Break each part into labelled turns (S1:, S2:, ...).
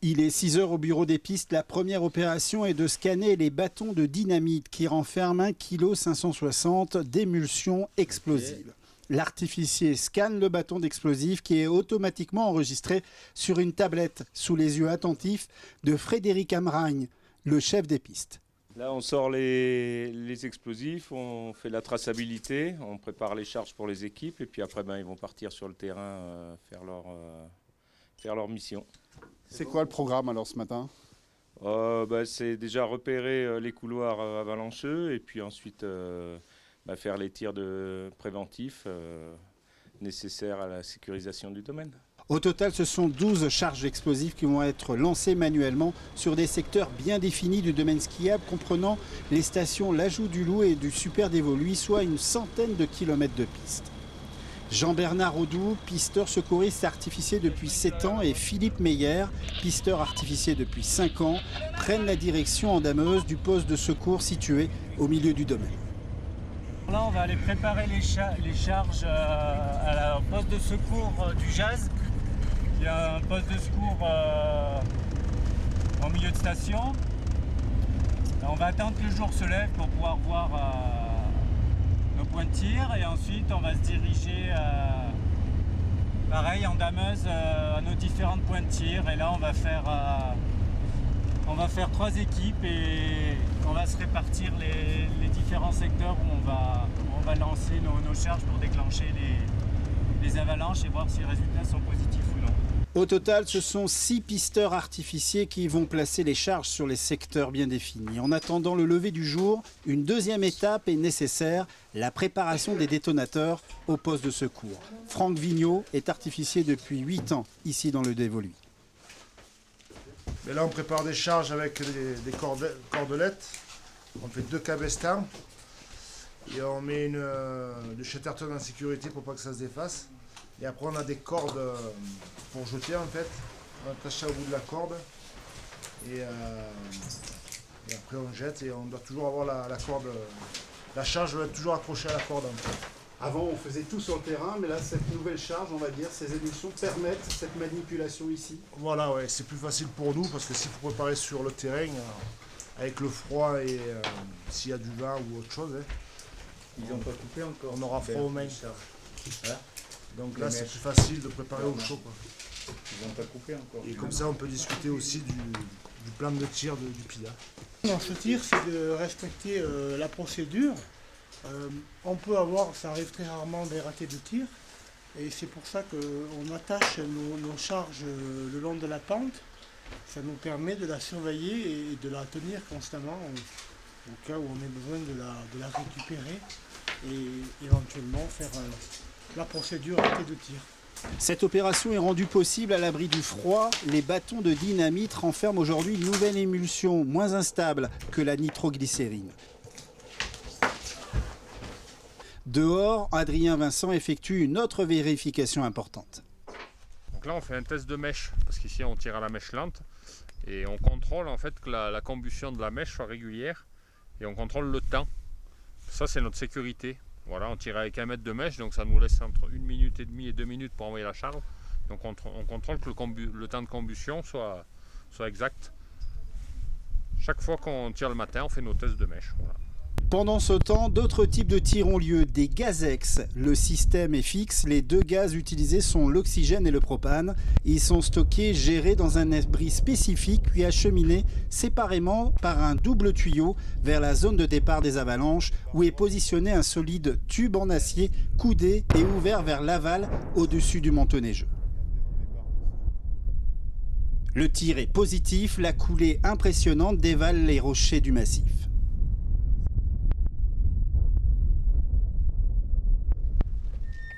S1: Il est 6 heures au bureau des pistes. La première opération est de scanner les bâtons de dynamite qui renferment 1,560 kg d'émulsion explosive. L'artificier scanne le bâton d'explosif qui est automatiquement enregistré sur une tablette sous les yeux attentifs de Frédéric Amragne, le chef des pistes.
S2: Là, on sort les explosifs, on fait la traçabilité, on prépare les charges pour les équipes et puis après, ils vont partir sur le terrain faire leur mission.
S3: C'est quoi le programme alors ce matin ?
S2: C'est déjà repérer les couloirs avalancheux et puis ensuite faire les tirs préventifs nécessaires à la sécurisation du domaine.
S1: Au total, ce sont 12 charges explosives qui vont être lancées manuellement sur des secteurs bien définis du domaine skiable comprenant les stations L'Ajout du Loup et du Super d'Évoluy, soit une centaine de kilomètres de pistes. Jean-Bernard Audoux, pisteur secouriste artificier depuis 7 ans, et Philippe Meyer, pisteur artificier depuis 5 ans, prennent la direction en dameuse du poste de secours situé au milieu du domaine.
S4: Là, on va aller préparer les charges à la poste de secours du Jazz. Il y a un poste de secours en milieu de station. On va attendre que le jour se lève pour pouvoir voir nos points de tir et ensuite on va se diriger pareil en dameuse à nos différentes points de tir. Et là, on va faire 3 équipes et on va se répartir les différents secteurs où on va lancer nos charges pour déclencher les avalanches et voir si les résultats sont positifs ou non.
S1: Au total, ce sont 6 pisteurs artificiers qui vont placer les charges sur les secteurs bien définis. En attendant le lever du jour, une deuxième étape est nécessaire, la préparation des détonateurs au poste de secours. Franck Vigneault est artificier depuis 8 ans ici dans le Dévoluy.
S5: Mais là, on prépare des charges avec des cordelettes. On fait 2 cabestans et on met du Chatterton en sécurité pour pas que ça se défasse. Et après, on a des cordes pour jeter en fait. On attache ça au bout de la corde et après on jette et on doit toujours avoir la corde. La charge doit être toujours accrochée à la corde en fait.
S3: Avant, on faisait tout sur le terrain, mais là, cette nouvelle charge, on va dire, ces émulsions permettent cette manipulation ici.
S5: Voilà, ouais, c'est plus facile pour nous parce que s'il faut préparer sur le terrain, avec le froid et s'il y a du vent ou autre chose,
S6: ils n'ont pas coupé encore.
S5: On aura froid aux mains.
S6: Hein?
S5: Donc là, c'est plus facile de préparer au chaud, quoi.
S6: Ils n'ont pas coupé encore.
S5: Et comme ça, on peut discuter aussi du plan de tir du pilote.
S7: Dans ce tir, c'est de respecter la procédure. On peut avoir, ça arrive très rarement, des ratés de tir. Et c'est pour ça qu'on attache nos charges le long de la pente. Ça nous permet de la surveiller et de la tenir constamment au cas où on ait besoin de la récupérer et éventuellement faire la procédure raté de tir.
S1: Cette opération est rendue possible à l'abri du froid. Les bâtons de dynamite renferment aujourd'hui une nouvelle émulsion moins instable que la nitroglycérine. Dehors, Adrien Vincent effectue une autre vérification importante.
S8: Donc là, on fait un test de mèche, parce qu'ici on tire à la mèche lente et on contrôle en fait que la combustion de la mèche soit régulière et on contrôle le temps. Ça, c'est notre sécurité. Voilà, on tire avec 1 mètre de mèche, donc ça nous laisse entre 1 minute et demie et 2 minutes pour envoyer la charge. Donc on contrôle que le temps de combustion soit exact. Chaque fois qu'on tire le matin, on fait nos tests de mèche. Voilà.
S1: Pendant ce temps, d'autres types de tirs ont lieu. Des gazex, le système est fixe. Les 2 gaz utilisés sont l'oxygène et le propane. Ils sont stockés, gérés dans un abri spécifique, puis acheminés séparément par un double tuyau vers la zone de départ des avalanches, où est positionné un solide tube en acier coudé et ouvert vers l'aval au-dessus du manteau neigeux. Le tir est positif, la coulée impressionnante dévale les rochers du massif.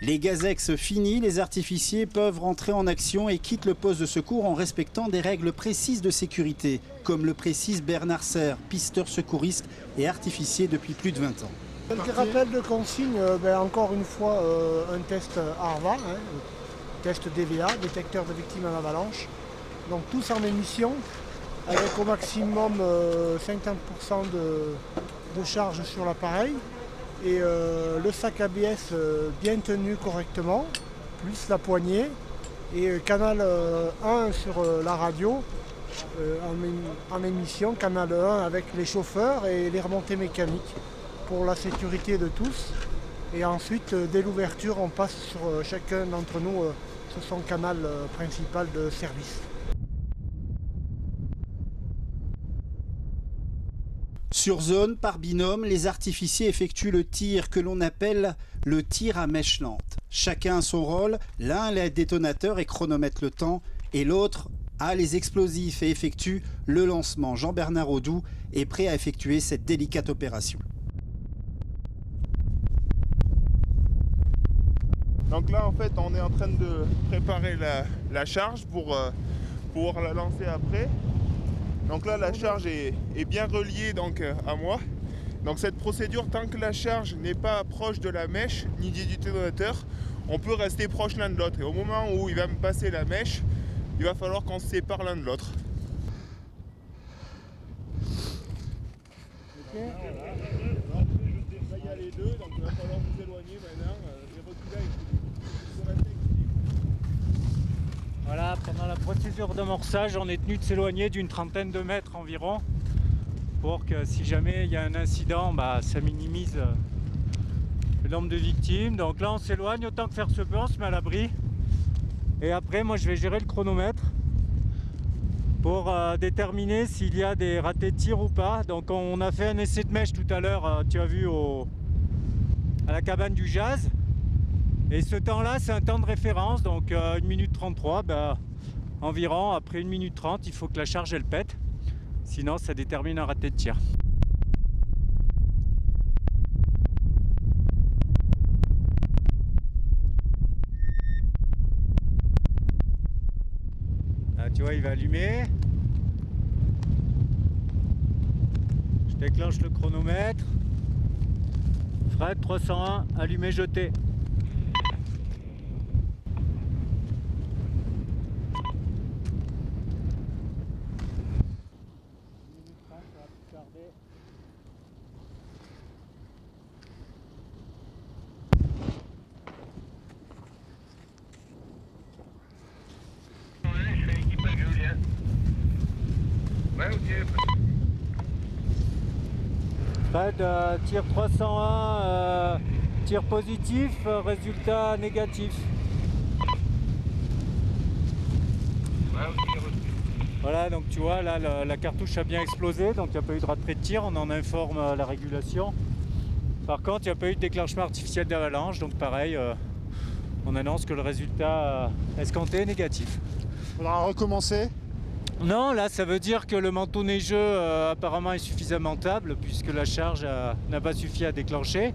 S1: Les gazex finis, les artificiers peuvent rentrer en action et quittent le poste de secours en respectant des règles précises de sécurité, comme le précise Bernard Serre, pisteur secouriste et artificier depuis plus de 20 ans.
S7: Un petit rappel de consigne, encore une fois, un test ARVA, test DVA, détecteur de victimes en avalanche. Donc tous en émission, avec au maximum 50% de charge sur l'appareil. Et le sac ABS bien tenu correctement, plus la poignée, et canal 1 sur la radio, en émission, canal 1, avec les chauffeurs et les remontées mécaniques pour la sécurité de tous. Et ensuite, dès l'ouverture, on passe sur chacun d'entre nous sur son canal principal de service.
S1: Sur zone, par binôme, les artificiers effectuent le tir que l'on appelle le tir à mèche lente. Chacun a son rôle, l'un a les détonateurs et chronomètre le temps, et l'autre a les explosifs et effectue le lancement. Jean-Bernard Audoux est prêt à effectuer cette délicate opération.
S9: Donc là en fait on est en train de préparer la charge pour pouvoir la lancer après. Donc là la charge est bien reliée donc, à moi. Donc cette procédure, tant que la charge n'est pas proche de la mèche ni du détonateur, on peut rester proche l'un de l'autre. Et au moment où il va me passer la mèche, il va falloir qu'on se sépare l'un de l'autre.
S7: Okay.
S9: Là il y a les deux, donc il va falloir vous éloigner maintenant et reculer avec
S4: Voilà, pendant la procédure d'amorçage, on est tenu de s'éloigner d'une trentaine de mètres environ pour que si jamais il y a un incident, ça minimise le nombre de victimes. Donc là on s'éloigne autant que faire se peut, on se met à l'abri. Et après moi je vais gérer le chronomètre pour déterminer s'il y a des ratés de tir ou pas. Donc on a fait un essai de mèche tout à l'heure, tu as vu à la cabane du Jazz. Et ce temps-là, c'est un temps de référence, donc 1 minute 33, environ, après 1 minute 30, il faut que la charge elle pète, sinon ça détermine un raté de tir. Là, tu vois, il va allumer. Je déclenche le chronomètre. Fred 301, allumé, jeté. Fred, tir 301, tir positif, résultat négatif. Voilà, donc tu vois, là la cartouche a bien explosé, donc il n'y a pas eu de raté de tir, on en informe la régulation. Par contre, il n'y a pas eu de déclenchement artificiel d'avalanche, donc pareil, on annonce que le résultat escompté est négatif.
S3: Il faudra recommencer.
S4: Non, là ça veut dire que le manteau neigeux apparemment est suffisamment stable puisque la charge n'a pas suffi à déclencher.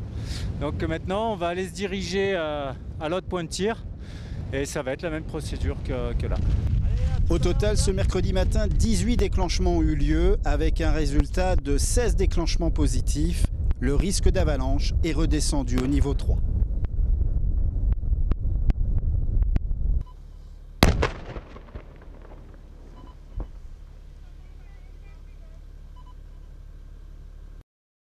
S4: Donc maintenant on va aller se diriger à l'autre point de tir et ça va être la même procédure que là.
S1: Au total, ce mercredi matin, 18 déclenchements ont eu lieu avec un résultat de 16 déclenchements positifs. Le risque d'avalanche est redescendu au niveau 3.